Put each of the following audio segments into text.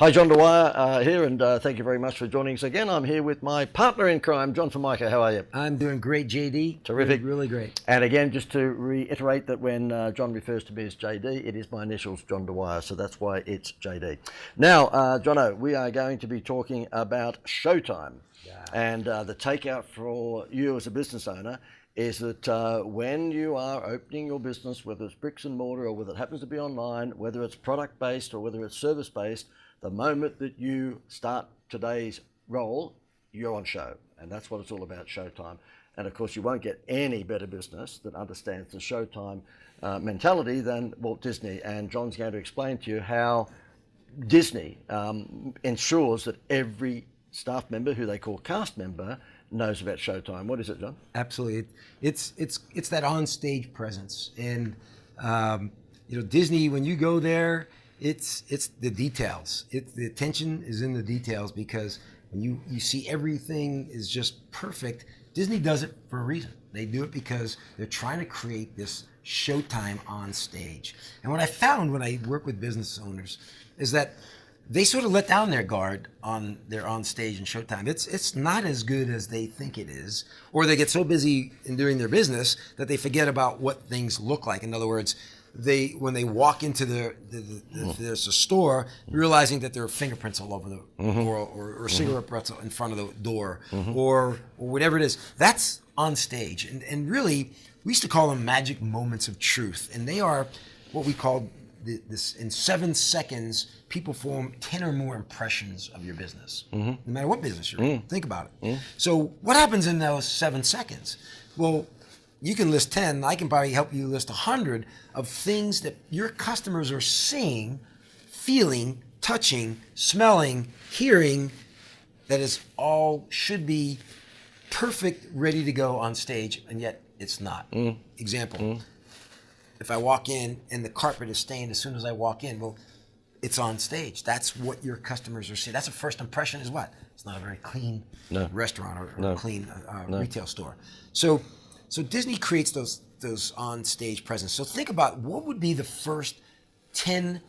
Hi, John Dwyer here, and thank you very much for joining us again. I'm here with my partner in crime, John Formica. How are you? I'm doing great, JD. Terrific. Really great. And again, just to reiterate that when John refers to me as JD, it is my initials, John Dwyer, so that's why it's JD. Now, Jono, we are going to be talking about Showtime. Yeah. And the takeout for you as a business owner is that when you are opening your business, whether it's bricks and mortar or whether it happens to be online, whether it's product-based or whether it's service-based, the moment that you start today's role, you're on show. And that's what it's all about, Showtime. And of course, you won't get any better business that understands the Showtime mentality than Walt Disney. And John's going to explain to you how Disney ensures that every staff member, who they call cast member, knows about Showtime. What is it, John? Absolutely. It's that on-stage presence. And, Disney, when you go there, it's the details. The attention is in the details, because when you see everything is just perfect, Disney does it for a reason. They do it because they're trying to create this Showtime on stage. And what I found when I work with business owners is that they sort of let down their guard on their on stage and Showtime. It's not as good as they think it is, or they get so busy in doing their business that they forget about what things look like. In other words, when they walk into there's a store, realizing that there are fingerprints all over the door, or cigarette butts in front of the door, or whatever it is. That's on stage, and really, we used to call them magic moments of truth, and they are what we call this. In 7 seconds, people form 10 or more impressions of your business, no matter what business you're in. Think about it. So what happens in those 7 seconds? Well, you can list 10, I can probably help you list 100 of things that your customers are seeing, feeling, touching, smelling, hearing, that is all should be perfect, ready to go on stage, and yet it's not. Example, if I walk in and the carpet is stained as soon as I walk in, well, it's on stage. That's what your customers are seeing. That's a first impression is what? It's not a very clean restaurant or clean retail store. So Disney creates those on-stage presence. So think about what would be the first 10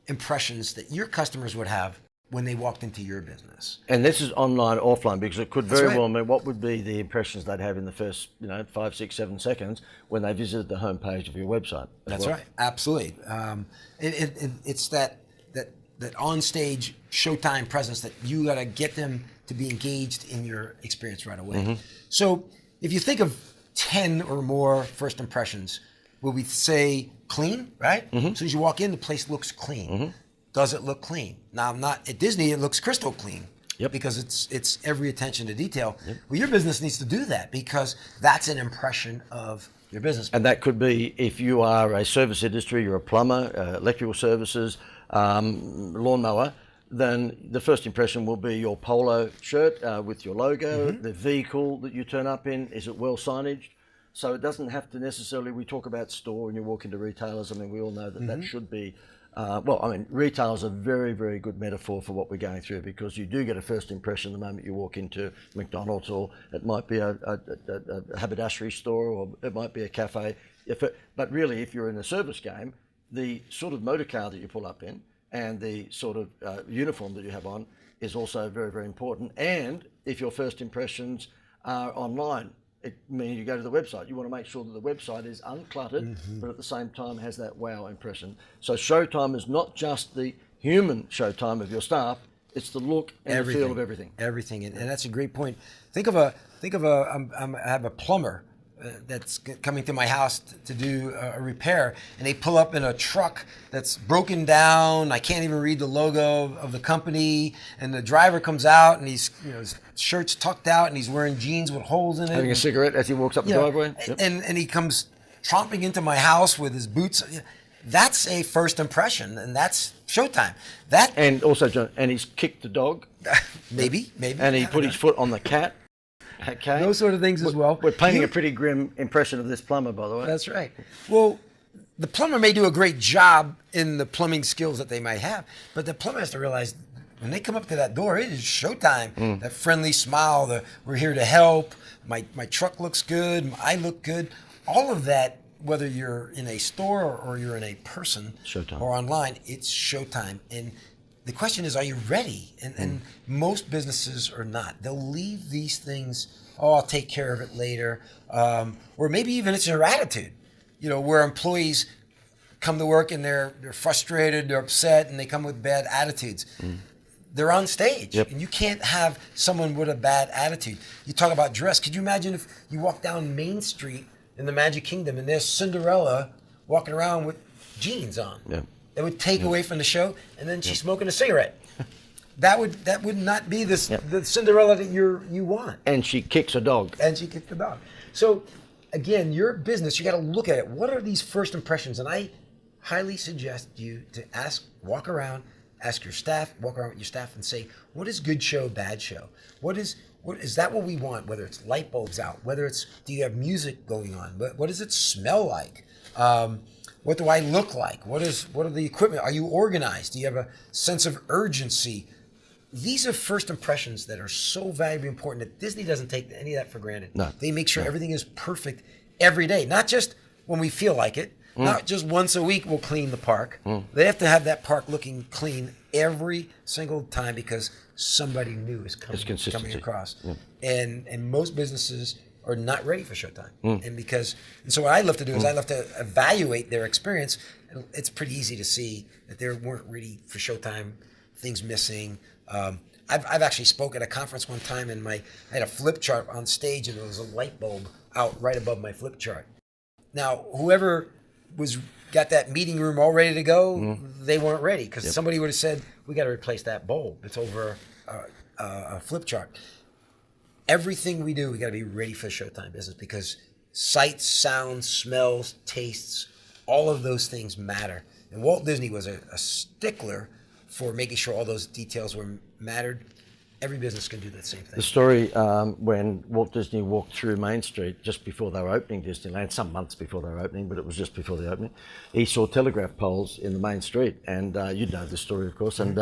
impressions that your customers would have when they walked into your business. And this is online, offline, because it could very well mean what would be the impressions they'd have in the first 5, 6, 7 seconds when they visited the homepage of your website. That's right, absolutely. It's that on-stage Showtime presence that you got to get them to be engaged in your experience right away. So if you think of 10 or more first impressions, will we say clean, right? As soon as you walk in, the place looks clean. Does it look clean? Now, not at Disney, it looks crystal clean. Because it's every attention to detail. Well, your business needs to do that, because that's an impression of your business. And that could be if you are a service industry, you're a plumber, electrical services, lawnmower, then the first impression will be your polo shirt with your logo, the vehicle that you turn up in, is it well signaged? So it doesn't have to necessarily, we talk about store and you walk into retailers, I mean, we all know that that should be, retail is a very, very good metaphor for what we're going through, because you do get a first impression the moment you walk into McDonald's, or it might be a haberdashery store, or it might be a cafe. But really, if you're in a service game, the sort of motor car that you pull up in, and the sort of uniform that you have on is also very, very important. And if your first impressions are online, it means you go to the website. You want to make sure that the website is uncluttered, but at the same time has that wow impression. So Showtime is not just the human Showtime of your staff; it's the look and the feel of everything. Everything, and that's a great point. Think of I have a plumber that's coming to my house to do a repair, and they pull up in a truck that's broken down. I can't even read the logo of the company, and the driver comes out, and his shirt's tucked out, and he's wearing jeans with holes in it, having a cigarette as he walks up the driveway, and he comes tromping into my house with his boots. That's a first impression, and that's Showtime. And also, John, and he's kicked the dog, maybe, and he put his foot on the cat. Okay. Those sort of things as well. We're painting a pretty grim impression of this plumber, by the way. That's right. Well, the plumber may do a great job in the plumbing skills that they might have, but the plumber has to realize when they come up to that door, it is Showtime. That friendly smile, we're here to help, my truck looks good, I look good. All of that, whether you're in a store or you're in a person Showtime. or online, it's Showtime. And the question is, are you ready? And most businesses are not. They'll leave these things, oh, I'll take care of it later. Or maybe even it's your attitude, where employees come to work and they're frustrated, they're upset, and they come with bad attitudes. They're on stage, and you can't have someone with a bad attitude. You talk about dress. Could you imagine if you walk down Main Street in the Magic Kingdom and there's Cinderella walking around with jeans on? Yeah. It would take away from the show, and then she's smoking a cigarette. That would not be the Cinderella that you want. And she kicks a dog. And she kicked the dog. So again, your business, you got to look at it. What are these first impressions? And I highly suggest you to walk around, ask your staff, walk around with your staff and say, what is good show, bad show? What is that what we want? Whether it's light bulbs out, whether it's, do you have music going on? What does it smell like? What do I look like? What are the equipment? Are you organized? Do you have a sense of urgency? These are first impressions that are so valuably important that Disney doesn't take any of that for granted. No. They make sure everything is perfect every day, not just when we feel like it, not just once a week we'll clean the park. They have to have that park looking clean every single time because somebody new is coming across. And most businesses are not ready for Showtime. And so what I love to do is I love to evaluate their experience. And it's pretty easy to see that they weren't ready for Showtime, things missing. I've actually spoke at a conference one time and I had a flip chart on stage and there was a light bulb out right above my flip chart. Now, whoever got that meeting room all ready to go, they weren't ready because somebody would have said, we got to replace that bulb. It's over a flip chart. Everything we do, we got to be ready for Showtime business because sights, sounds, smells, tastes, all of those things matter. And Walt Disney was a stickler for making sure all those details were mattered. Every business can do that same thing. The story when Walt Disney walked through Main Street just before they were opening Disneyland, some months before they were opening, but it was just before the opening, he saw telegraph poles in the main street. And you'd know this story, of course. And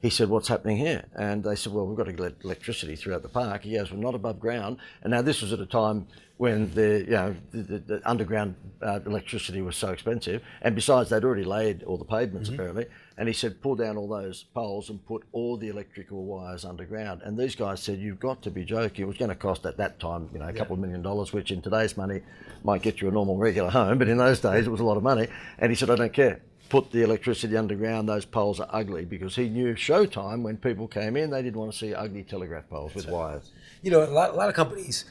he said, what's happening here? And they said, well, we've got to get electricity throughout the park. He goes, well, not above ground. And now this was at a time when the underground electricity was so expensive. And besides, they'd already laid all the pavements, apparently. And he said, pull down all those poles and put all the electrical wires underground. And these guys said, you've got to be joking. It was going to cost at that time, a couple of $1 million, which in today's money might get you a normal regular home. But in those days, it was a lot of money. And he said, I don't care. Put the electricity underground. Those poles are ugly, because he knew Showtime, when people came in, they didn't want to see ugly telegraph poles with wires. A lot of companies,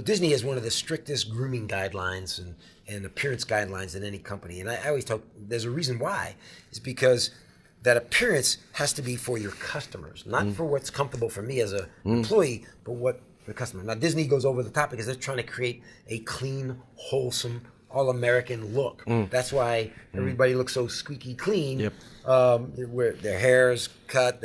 Disney has one of the strictest grooming guidelines and appearance guidelines in any company. And I always talk, there's a reason why. It's because that appearance has to be for your customers, not for what's comfortable for me as an employee, but what the customer. Now, Disney goes over the top because they're trying to create a clean, wholesome, all-American look. That's why everybody looks so squeaky clean. Where their hair is cut,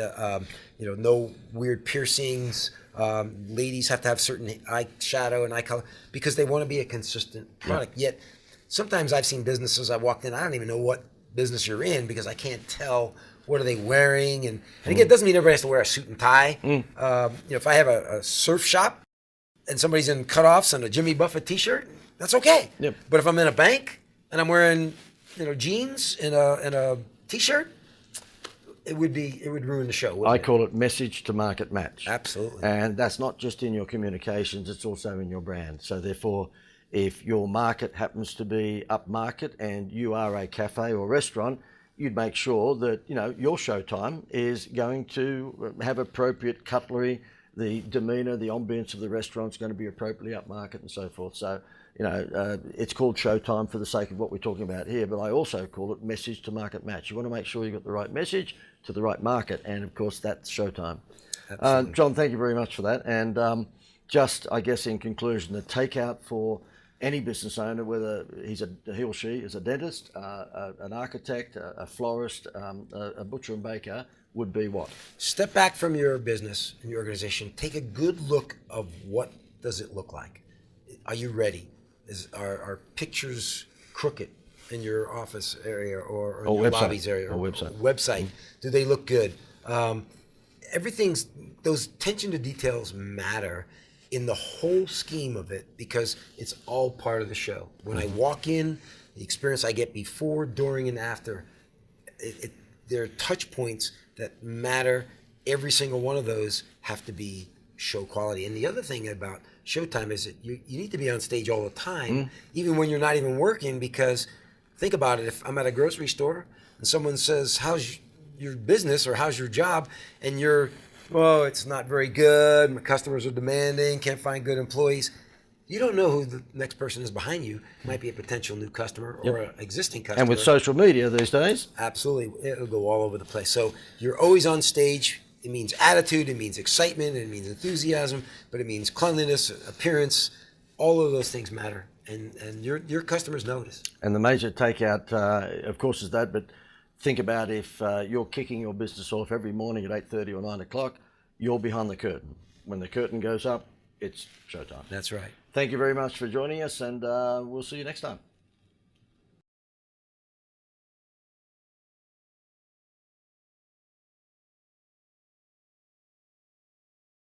no weird piercings. Ladies have to have certain eyeshadow and eye color because they want to be a consistent product. Yet, sometimes I've seen businesses I walked in, I don't even know what business you're in because I can't tell what are they wearing. And again, it doesn't mean everybody has to wear a suit and tie. If I have a surf shop and somebody's in cutoffs and a Jimmy Buffett t-shirt, that's okay. But if I'm in a bank and I'm wearing, jeans and a t-shirt, it would ruin the show. I call it message to market match. Absolutely. And that's not just in your communications, it's also in your brand. So therefore, if your market happens to be upmarket and you are a cafe or restaurant, you'd make sure that, your Showtime is going to have appropriate cutlery, the demeanor, the ambience of the restaurant's going to be appropriately upmarket and so forth. So, it's called Showtime for the sake of what we're talking about here, but I also call it message to market match. You want to make sure you've got the right message to the right market, and of course that's Showtime. John, thank you very much for that. And just, I guess, in conclusion, the takeout for any business owner, whether he or she is a dentist, an architect, a florist, a butcher and baker, would be what? Step back from your business and your organization. Take a good look of what does it look like. Are you ready? Are pictures crooked in your office area or your lobbies area or website? Website. Do they look good? Those attention to details matter in the whole scheme of it because it's all part of the show. When I walk in, the experience I get before, during, and after, there are touch points that matter. Every single one of those have to be show quality. And the other thing about Showtime is that you need to be on stage all the time, even when you're not even working, because think about it. If I'm at a grocery store and someone says, how's your business or how's your job? And you're, well, it's not very good. My customers are demanding, can't find good employees. You don't know who the next person is behind you. It might be a potential new customer or an existing customer. And with social media these days, absolutely, it'll go all over the place. So you're always on stage. It means attitude, it means excitement, it means enthusiasm, but it means cleanliness, appearance. All of those things matter, and your customers notice. and the major takeout, of course, is that. But think about if you're kicking your business off every morning at 8:30 or 9 o'clock, you're behind the curtain. When the curtain goes up, it's showtime. That's right. Thank you very much for joining us, and we'll see you next time.